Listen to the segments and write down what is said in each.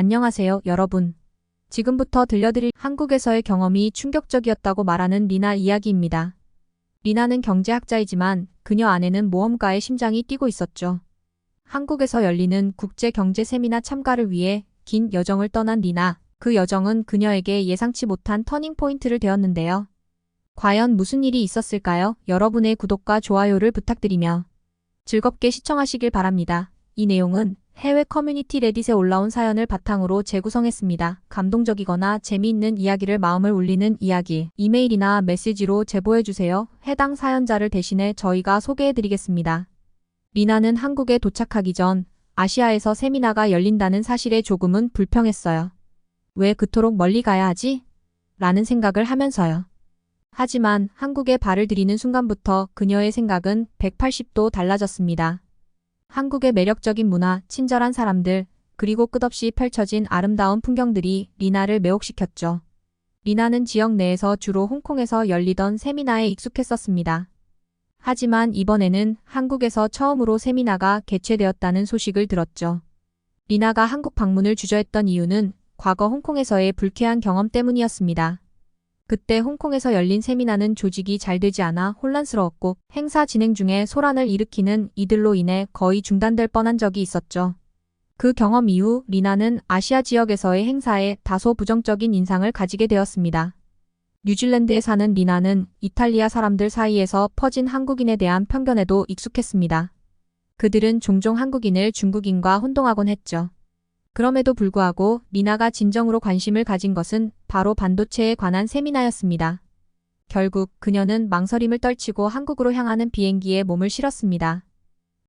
안녕하세요, 여러분. 지금부터 들려드릴 한국에서의 경험이 충격적이었다고 말하는 리나 이야기입니다. 리나는 경제학자이지만 그녀 안에는 모험가의 심장이 뛰고 있었죠. 한국에서 열리는 국제경제 세미나 참가를 위해 긴 여정을 떠난 리나. 그 여정은 그녀에게 예상치 못한 터닝포인트를 되었는데요. 과연 무슨 일이 있었을까요? 여러분의 구독과 좋아요를 부탁드리며 즐겁게 시청하시길 바랍니다. 이 내용은 해외 커뮤니티 레딧에 올라온 사연을 바탕으로 재구성했습니다. 감동적이거나 재미있는 이야기를 마음을 울리는 이야기, 이메일이나 메시지로 제보해주세요. 해당 사연자를 대신해 저희가 소개해드리겠습니다. 리나는 한국에 도착하기 전 아시아에서 세미나가 열린다는 사실에 조금은 불평했어요. 왜 그토록 멀리 가야 하지? 라는 생각을 하면서요. 하지만 한국에 발을 들이는 순간부터 그녀의 생각은 180도 달라졌습니다. 한국의 매력적인 문화, 친절한 사람들, 그리고 끝없이 펼쳐진 아름다운 풍경들이 리나를 매혹시켰죠. 리나는 지역 내에서 주로 홍콩에서 열리던 세미나에 익숙했었습니다. 하지만 이번에는 한국에서 처음으로 세미나가 개최되었다는 소식을 들었죠. 리나가 한국 방문을 주저했던 이유는 과거 홍콩에서의 불쾌한 경험 때문이었습니다. 그때 홍콩에서 열린 세미나는 조직이 잘 되지 않아 혼란스러웠고 행사 진행 중에 소란을 일으키는 이들로 인해 거의 중단될 뻔한 적이 있었죠. 그 경험 이후 리나는 아시아 지역에서의 행사에 다소 부정적인 인상을 가지게 되었습니다. 뉴질랜드에 사는 리나는 이탈리아 사람들 사이에서 퍼진 한국인에 대한 편견에도 익숙했습니다. 그들은 종종 한국인을 중국인과 혼동하곤 했죠. 그럼에도 불구하고 리나가 진정으로 관심을 가진 것은 바로 반도체에 관한 세미나였습니다. 결국 그녀는 망설임을 떨치고 한국으로 향하는 비행기에 몸을 실었습니다.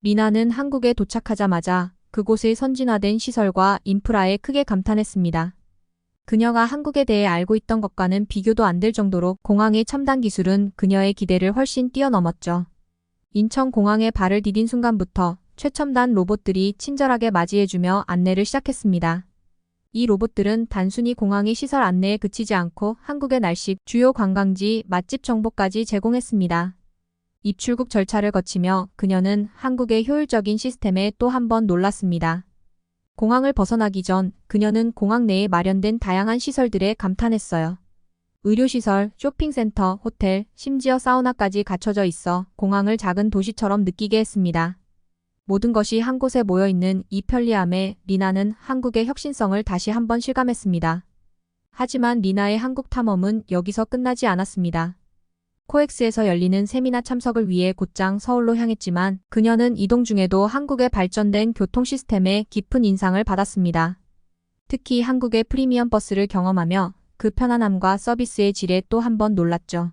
리나는 한국에 도착하자마자 그곳의 선진화된 시설과 인프라에 크게 감탄했습니다. 그녀가 한국에 대해 알고 있던 것과는 비교도 안 될 정도로 공항의 첨단 기술은 그녀의 기대를 훨씬 뛰어넘었죠. 인천공항에 발을 디딘 순간부터 최첨단 로봇들이 친절하게 맞이해주며 안내를 시작했습니다. 이 로봇들은 단순히 공항의 시설 안내에 그치지 않고 한국의 날씨, 주요 관광지, 맛집 정보까지 제공했습니다. 입출국 절차를 거치며 그녀는 한국의 효율적인 시스템에 또 한 번 놀랐습니다. 공항을 벗어나기 전 그녀는 공항 내에 마련된 다양한 시설들에 감탄했어요. 의료시설, 쇼핑센터, 호텔, 심지어 사우나까지 갖춰져 있어 공항을 작은 도시처럼 느끼게 했습니다. 모든 것이 한 곳에 모여있는 이 편리함에 리나는 한국의 혁신성을 다시 한번 실감했습니다. 하지만 리나의 한국 탐험은 여기서 끝나지 않았습니다. 코엑스에서 열리는 세미나 참석을 위해 곧장 서울로 향했지만 그녀는 이동 중에도 한국의 발전된 교통 시스템에 깊은 인상을 받았습니다. 특히 한국의 프리미엄 버스를 경험하며 그 편안함과 서비스의 질에 또 한 번 놀랐죠.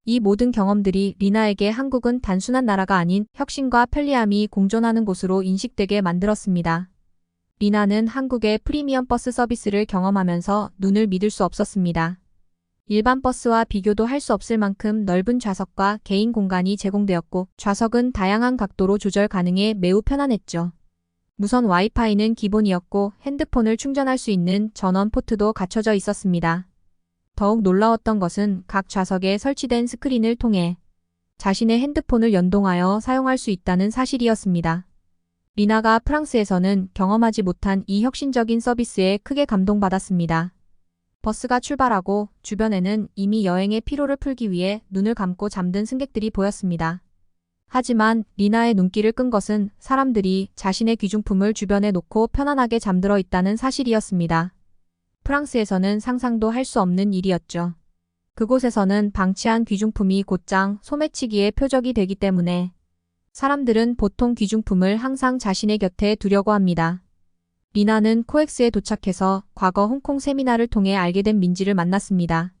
이 모든 경험들이 리나에게 한국은 단순한 나라가 아닌 혁신과 편리함이 공존하는 곳으로 인식되게 만들었습니다. 리나는 한국의 프리미엄 버스 서비스를 경험하면서 눈을 믿을 수 없었습니다. 일반 버스와 비교도 할 수 없을 만큼 넓은 좌석과 개인 공간이 제공되었고 좌석은 다양한 각도로 조절 가능해 매우 편안했죠. 무선 와이파이는 기본이었고 핸드폰을 충전할 수 있는 전원 포트도 갖춰져 있었습니다. 더욱 놀라웠던 것은 각 좌석에 설치된 스크린을 통해 자신의 핸드폰을 연동하여 사용할 수 있다는 사실이었습니다. 리나가 프랑스에서는 경험하지 못한 이 혁신적인 서비스에 크게 감동받았습니다. 버스가 출발하고 주변에는 이미 여행의 피로를 풀기 위해 눈을 감고 잠든 승객들이 보였습니다. 하지만 리나의 눈길을 끈 것은 사람들이 자신의 귀중품을 주변에 놓고 편안하게 잠들어 있다는 사실이었습니다. 프랑스에서는 상상도 할 수 없는 일이었죠. 그곳에서는 방치한 귀중품이 곧장 소매치기의 표적이 되기 때문에 사람들은 보통 귀중품을 항상 자신의 곁에 두려고 합니다. 리나는 코엑스에 도착해서 과거 홍콩 세미나를 통해 알게 된 민지를 만났습니다.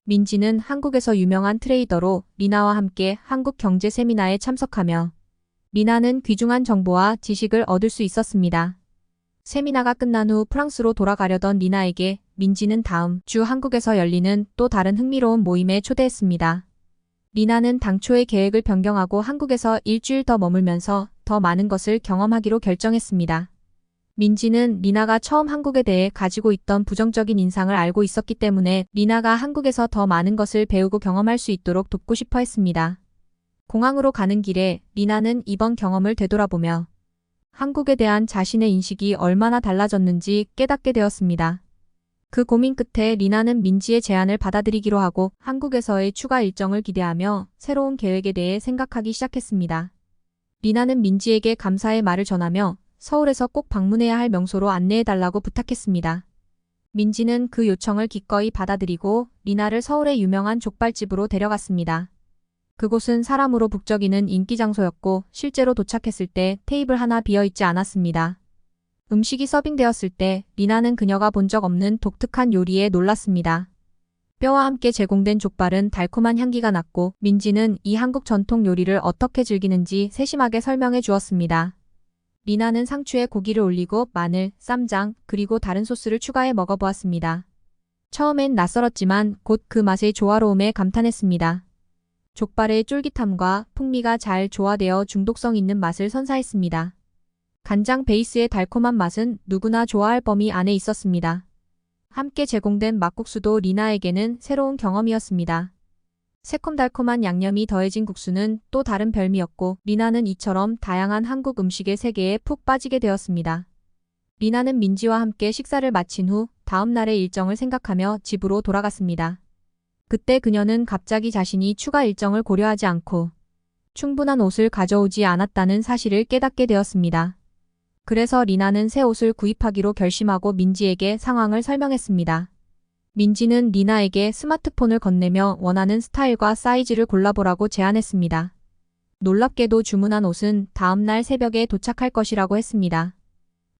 민지는 한국에서 유명한 트레이더로 리나와 함께 한국 경제 세미나에 참석하며 리나는 귀중한 정보와 지식을 얻을 수 있었습니다. 세미나가 끝난 후 프랑스로 돌아가려던 리나에게 민지는 다음 주 한국에서 열리는 또 다른 흥미로운 모임에 초대했습니다. 리나는 당초의 계획을 변경하고 한국에서 일주일 더 머물면서 더 많은 것을 경험하기로 결정했습니다. 민지는 리나가 처음 한국에 대해 가지고 있던 부정적인 인상을 알고 있었기 때문에 리나가 한국에서 더 많은 것을 배우고 경험할 수 있도록 돕고 싶어 했습니다. 공항으로 가는 길에 리나는 이번 경험을 되돌아보며 한국에 대한 자신의 인식이 얼마나 달라졌는지 깨닫게 되었습니다. 그 고민 끝에 리나는 민지의 제안을 받아들이기로 하고 한국에서의 추가 일정을 기대하며 새로운 계획에 대해 생각하기 시작했습니다. 리나는 민지에게 감사의 말을 전하며 서울에서 꼭 방문해야 할 명소로 안내해달라고 부탁했습니다. 민지는 그 요청을 기꺼이 받아들이고 리나를 서울의 유명한 족발집으로 데려갔습니다. 그곳은 사람으로 북적이는 인기 장소였고 실제로 도착했을 때 테이블 하나 비어있지 않았습니다. 음식이 서빙되었을 때 리나는 그녀가 본 적 없는 독특한 요리에 놀랐습니다. 뼈와 함께 제공된 족발은 달콤한 향기가 났고 민지는 이 한국 전통 요리를 어떻게 즐기는지 세심하게 설명해 주었습니다. 리나는 상추에 고기를 올리고 마늘, 쌈장, 그리고 다른 소스를 추가해 먹어보았습니다. 처음엔 낯설었지만 곧 그 맛의 조화로움에 감탄했습니다. 족발의 쫄깃함과 풍미가 잘 조화되어 중독성 있는 맛을 선사했습니다. 간장 베이스의 달콤한 맛은 누구나 좋아할 범위 안에 있었습니다. 함께 제공된 막국수도 리나에게는 새로운 경험이었습니다. 새콤달콤한 양념이 더해진 국수는 또 다른 별미였고 리나는 이처럼 다양한 한국 음식의 세계에 푹 빠지게 되었습니다. 리나는 민지와 함께 식사를 마친 후 다음 날의 일정을 생각하며 집으로 돌아갔습니다. 그때 그녀는 갑자기 자신이 추가 일정을 고려하지 않고 충분한 옷을 가져오지 않았다는 사실을 깨닫게 되었습니다. 그래서 리나는 새 옷을 구입하기로 결심하고 민지에게 상황을 설명했습니다. 민지는 리나에게 스마트폰을 건네며 원하는 스타일과 사이즈를 골라보라고 제안했습니다. 놀랍게도 주문한 옷은 다음날 새벽에 도착할 것이라고 했습니다.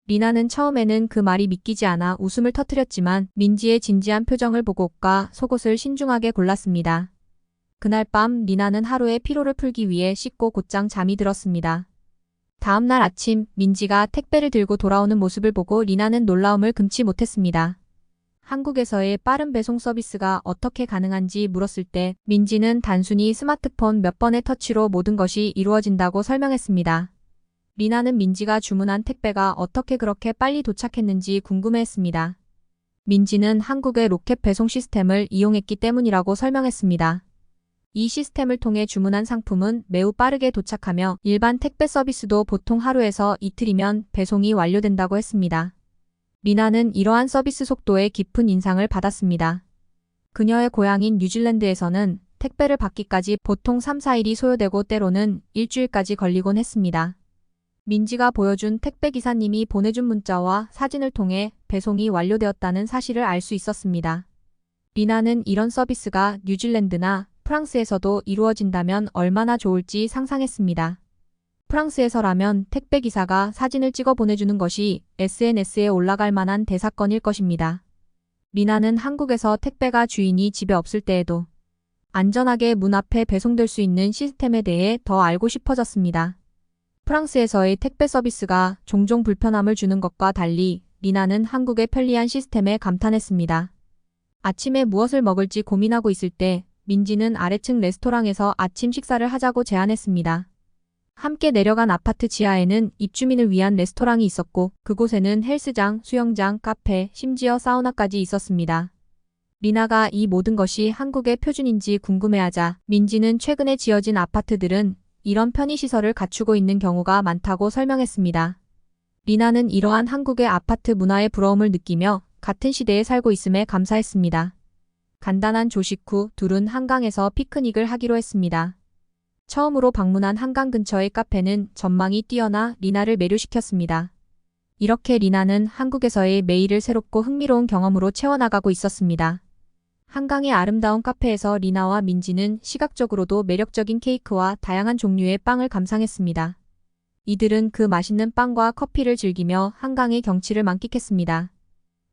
리나는 처음에는 그 말이 믿기지 않아 웃음을 터뜨렸지만 민지의 진지한 표정을 보고 옷과 속옷을 신중하게 골랐습니다. 그날 밤 리나는 하루의 피로를 풀기 위해 씻고 곧장 잠이 들었습니다. 다음날 아침 민지가 택배를 들고 돌아오는 모습을 보고 리나는 놀라움을 금치 못했습니다. 한국에서의 빠른 배송 서비스가 어떻게 가능한지 물었을 때 민지는 단순히 스마트폰 몇 번의 터치로 모든 것이 이루어진다고 설명했습니다. 리나는 민지가 주문한 택배가 어떻게 그렇게 빨리 도착했는지 궁금해했습니다. 민지는 한국의 로켓 배송 시스템을 이용했기 때문이라고 설명했습니다. 이 시스템을 통해 주문한 상품은 매우 빠르게 도착하며 일반 택배 서비스도 보통 하루에서 이틀이면 배송이 완료된다고 했습니다. 리나는 이러한 서비스 속도에 깊은 인상을 받았습니다. 그녀의 고향인 뉴질랜드에서는 택배를 받기까지 보통 3-4일이 소요되고 때로는 일주일까지 걸리곤 했습니다. 민지가 보여준 택배 기사님이 보내준 문자와 사진을 통해 배송이 완료되었다는 사실을 알 수 있었습니다. 리나는 이런 서비스가 뉴질랜드나 프랑스에서도 이루어진다면 얼마나 좋을지 상상했습니다. 프랑스에서라면 택배 기사가 사진을 찍어 보내주는 것이 SNS에 올라갈 만한 대사건일 것입니다. 리나는 한국에서 택배가 주인이 집에 없을 때에도 안전하게 문 앞에 배송될 수 있는 시스템에 대해 더 알고 싶어졌습니다. 프랑스에서의 택배 서비스가 종종 불편함을 주는 것과 달리 리나는 한국의 편리한 시스템에 감탄했습니다. 아침에 무엇을 먹을지 고민하고 있을 때 민지는 아래층 레스토랑에서 아침 식사를 하자고 제안했습니다. 함께 내려간 아파트 지하에는 입주민을 위한 레스토랑이 있었고 그곳에는 헬스장, 수영장, 카페, 심지어 사우나까지 있었습니다. 리나가 이 모든 것이 한국의 표준인지 궁금해하자 민지는 최근에 지어진 아파트들은 이런 편의시설을 갖추고 있는 경우가 많다고 설명했습니다. 리나는 이러한 한국의 아파트 문화에 부러움을 느끼며 같은 시대에 살고 있음에 감사했습니다. 간단한 조식 후 둘은 한강에서 피크닉을 하기로 했습니다. 처음으로 방문한 한강 근처의 카페는 전망이 뛰어나 리나를 매료시켰습니다. 이렇게 리나는 한국에서의 매일을 새롭고 흥미로운 경험으로 채워나가고 있었습니다. 한강의 아름다운 카페에서 리나와 민지는 시각적으로도 매력적인 케이크와 다양한 종류의 빵을 감상했습니다. 이들은 그 맛있는 빵과 커피를 즐기며 한강의 경치를 만끽했습니다.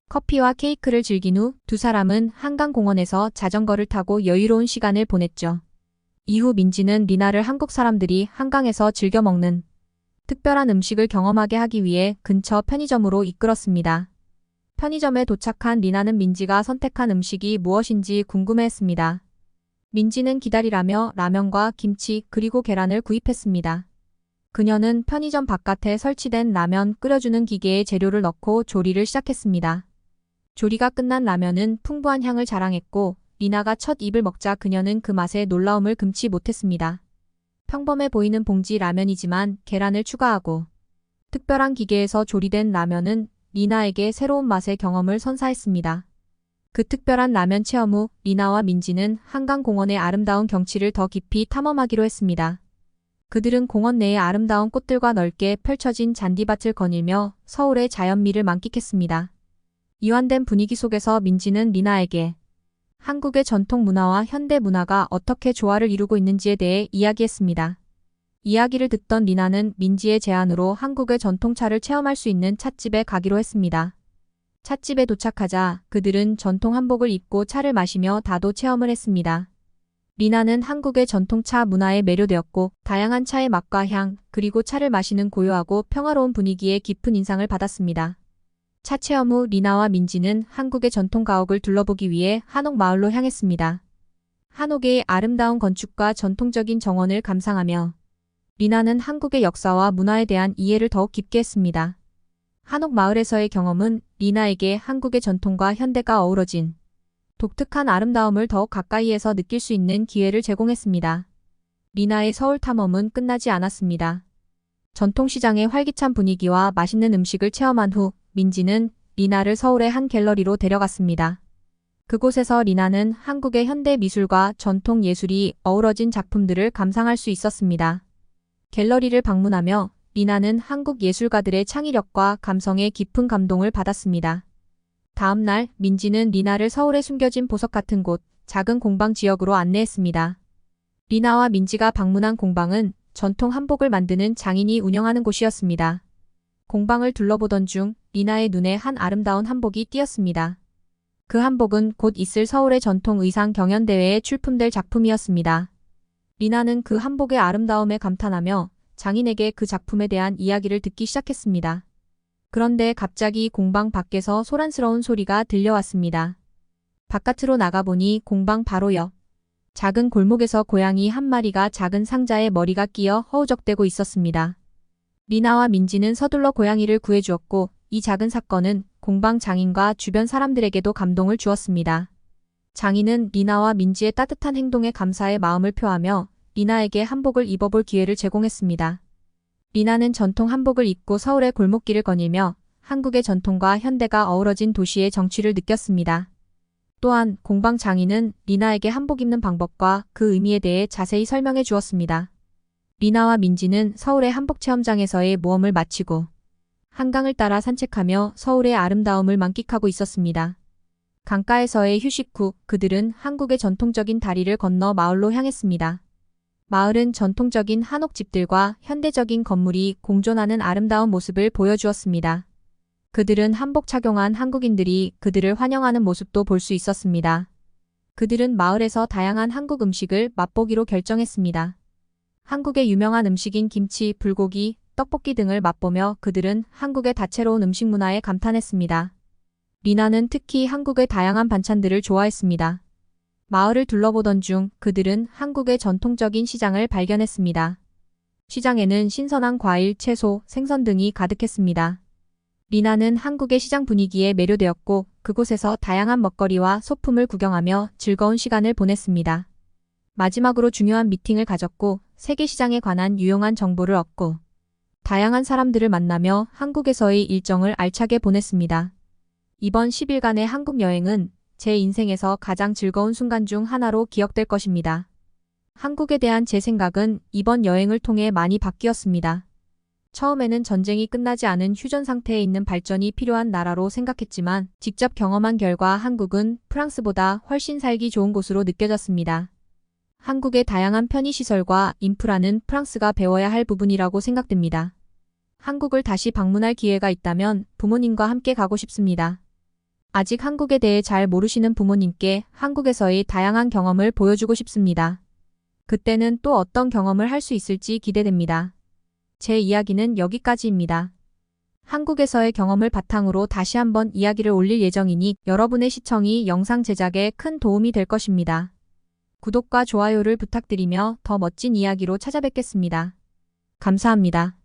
커피와 케이크를 즐긴 후 두 사람은 한강공원에서 자전거를 타고 여유로운 시간을 보냈죠. 이후 민지는 리나를 한국 사람들이 한강에서 즐겨 먹는 특별한 음식을 경험하게 하기 위해 근처 편의점으로 이끌었습니다. 편의점에 도착한 리나는 민지가 선택한 음식이 무엇인지 궁금해했습니다. 민지는 기다리라며 라면과 김치 그리고 계란을 구입했습니다. 그녀는 편의점 바깥에 설치된 라면 끓여주는 기계에 재료를 넣고 조리를 시작했습니다. 조리가 끝난 라면은 풍부한 향을 자랑했고 리나가 첫 입을 먹자 그녀는 그 맛에 놀라움을 금치 못했습니다. 평범해 보이는 봉지 라면이지만 계란을 추가하고 특별한 기계에서 조리된 라면은 리나에게 새로운 맛의 경험을 선사했습니다. 그 특별한 라면 체험 후 리나와 민지는 한강공원의 아름다운 경치를 더 깊이 탐험하기로 했습니다. 그들은 공원 내의 아름다운 꽃들과 넓게 펼쳐진 잔디밭을 거닐며 서울의 자연미를 만끽했습니다. 이완된 분위기 속에서 민지는 리나에게 한국의 전통 문화와 현대 문화가 어떻게 조화를 이루고 있는지에 대해 이야기했습니다. 이야기를 듣던 리나는 민지의 제안으로 한국의 전통차를 체험할 수 있는 찻집에 가기로 했습니다. 찻집에 도착하자 그들은 전통 한복을 입고 차를 마시며 다도 체험을 했습니다. 리나는 한국의 전통차 문화에 매료되었고 다양한 차의 맛과 향, 그리고 차를 마시는 고요하고 평화로운 분위기에 깊은 인상을 받았습니다. 차 체험 후 리나와 민지는 한국의 전통 가옥을 둘러보기 위해 한옥마을로 향했습니다. 한옥의 아름다운 건축과 전통적인 정원을 감상하며 리나는 한국의 역사와 문화에 대한 이해를 더욱 깊게 했습니다. 한옥마을에서의 경험은 리나에게 한국의 전통과 현대가 어우러진 독특한 아름다움을 더욱 가까이에서 느낄 수 있는 기회를 제공했습니다. 리나의 서울 탐험은 끝나지 않았습니다. 전통시장의 활기찬 분위기와 맛있는 음식을 체험한 후 민지는 리나를 서울의 한 갤러리로 데려갔습니다. 그곳에서 리나는 한국의 현대 미술과 전통 예술이 어우러진 작품들을 감상할 수 있었습니다. 갤러리를 방문하며 리나는 한국 예술가들의 창의력과 감성에 깊은 감동을 받았습니다. 다음 날 민지는 리나를 서울에 숨겨진 보석 같은 곳, 작은 공방 지역으로 안내했습니다. 리나와 민지가 방문한 공방은 전통 한복을 만드는 장인이 운영하는 곳이었습니다. 공방을 둘러보던 중 리나의 눈에 한 아름다운 한복이 띄었습니다. 그 한복은 곧 있을 서울의 전통 의상 경연대회에 출품될 작품이었습니다. 리나는 그 한복의 아름다움에 감탄하며 장인에게 그 작품에 대한 이야기를 듣기 시작했습니다. 그런데 갑자기 공방 밖에서 소란스러운 소리가 들려왔습니다. 바깥으로 나가보니 공방 바로 옆 작은 골목에서 고양이 한 마리가 작은 상자에 머리가 끼어 허우적대고 있었습니다. 리나와 민지는 서둘러 고양이를 구해주었고 이 작은 사건은 공방 장인과 주변 사람들에게도 감동을 주었습니다. 장인은 리나와 민지의 따뜻한 행동에 감사의 마음을 표하며 리나에게 한복을 입어볼 기회를 제공했습니다. 리나는 전통 한복을 입고 서울의 골목길을 거닐며 한국의 전통과 현대가 어우러진 도시의 정취를 느꼈습니다. 또한 공방 장인은 리나에게 한복 입는 방법과 그 의미에 대해 자세히 설명해 주었습니다. 리나와 민지는 서울의 한복 체험장에서의 모험을 마치고 한강을 따라 산책하며 서울의 아름다움을 만끽하고 있었습니다. 강가에서의 휴식 후 그들은 한국의 전통적인 다리를 건너 마을로 향했습니다. 마을은 전통적인 한옥집들과 현대적인 건물이 공존하는 아름다운 모습을 보여주었습니다. 그들은 한복 착용한 한국인들이 그들을 환영하는 모습도 볼 수 있었습니다. 그들은 마을에서 다양한 한국 음식을 맛보기로 결정했습니다. 한국의 유명한 음식인 김치, 불고기, 떡볶이 등을 맛보며 그들은 한국의 다채로운 음식 문화에 감탄했습니다. 리나는 특히 한국의 다양한 반찬들을 좋아했습니다. 마을을 둘러보던 중 그들은 한국의 전통적인 시장을 발견했습니다. 시장에는 신선한 과일, 채소, 생선 등이 가득했습니다. 리나는 한국의 시장 분위기에 매료되었고 그곳에서 다양한 먹거리와 소품을 구경하며 즐거운 시간을 보냈습니다. 마지막으로 중요한 미팅을 가졌고 세계 시장에 관한 유용한 정보를 얻고 다양한 사람들을 만나며 한국에서의 일정을 알차게 보냈습니다. 이번 10일간의 한국 여행은 제 인생에서 가장 즐거운 순간 중 하나로 기억될 것입니다. 한국에 대한 제 생각은 이번 여행을 통해 많이 바뀌었습니다. 처음에는 전쟁이 끝나지 않은 휴전 상태에 있는 발전이 필요한 나라로 생각했지만 직접 경험한 결과 한국은 프랑스보다 훨씬 살기 좋은 곳으로 느껴졌습니다. 한국의 다양한 편의시설과 인프라는 프랑스가 배워야 할 부분이라고 생각됩니다. 한국을 다시 방문할 기회가 있다면 부모님과 함께 가고 싶습니다. 아직 한국에 대해 잘 모르시는 부모님께 한국에서의 다양한 경험을 보여주고 싶습니다. 그때는 또 어떤 경험을 할 수 있을지 기대됩니다. 제 이야기는 여기까지입니다. 한국에서의 경험을 바탕으로 다시 한번 이야기를 올릴 예정이니 여러분의 시청이 영상 제작에 큰 도움이 될 것입니다. 구독과 좋아요를 부탁드리며 더 멋진 이야기로 찾아뵙겠습니다. 감사합니다.